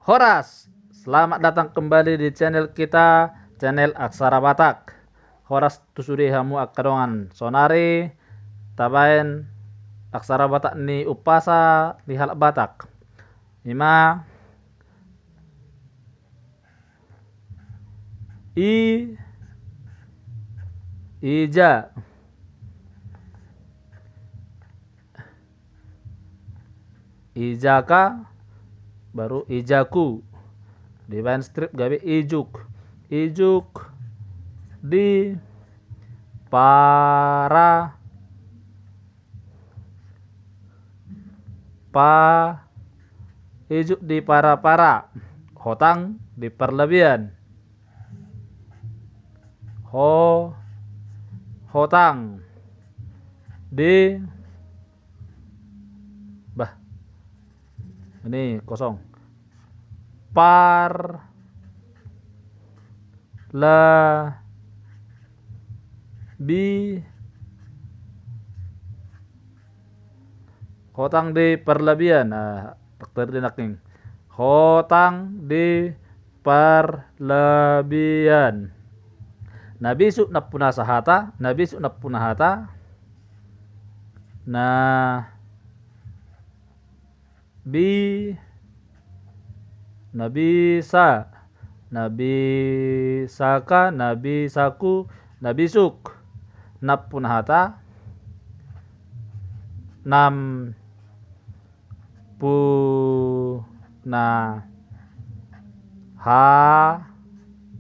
Horas, selamat datang kembali di channel kita, channel Aksara Batak. Horas tusuri hamu akadongan sonari, tabain Aksara Batak ni upasa di halak Batak. Ima ija ijaka baru ijaku di band strip gawe ijuk di para ijuk di para hotang di perlebihan hotang di ini kosong hotang di perlebihan. Dokter dinaking hotang di perlebihan. Nabisu napuna sahata, nabisu napuna hata, nabisa, nabisaka, nabisaku, nabisuk, napuna hata, nampuna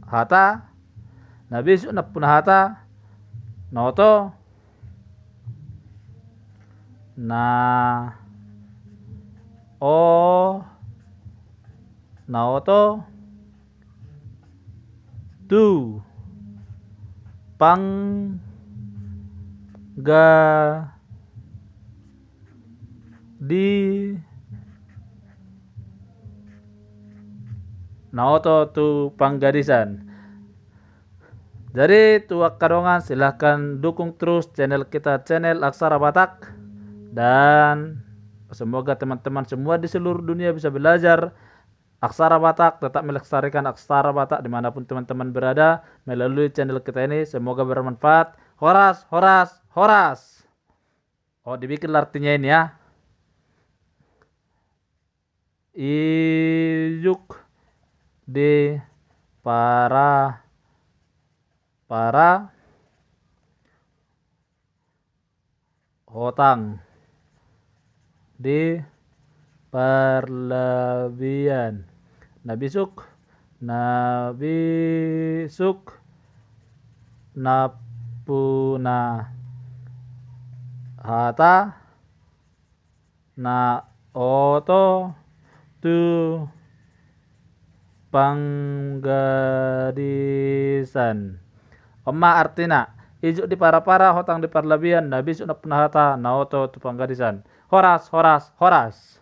hata, nabisu napuna hata, noto, naoto, tu, naoto tu panggadisan. Jadi tuak kadongan, silahkan dukung terus channel kita, channel Aksara Batak, dan semoga teman-teman semua di seluruh dunia bisa belajar Aksara Batak, tetap melestarikan Aksara Batak dimanapun teman-teman berada melalui channel kita ini. Semoga bermanfaat. Horas, horas, horas. Oh, dibikin artinya ini ya. Ijuk di para hotang di perlebihan. Nabisuk napuna hata, naoto tu panggadisan. Oma artina ijuk di para hotang di perlebihan, nabisuk napuna hata, naoto tu panggadisan. Horas, horas, horas.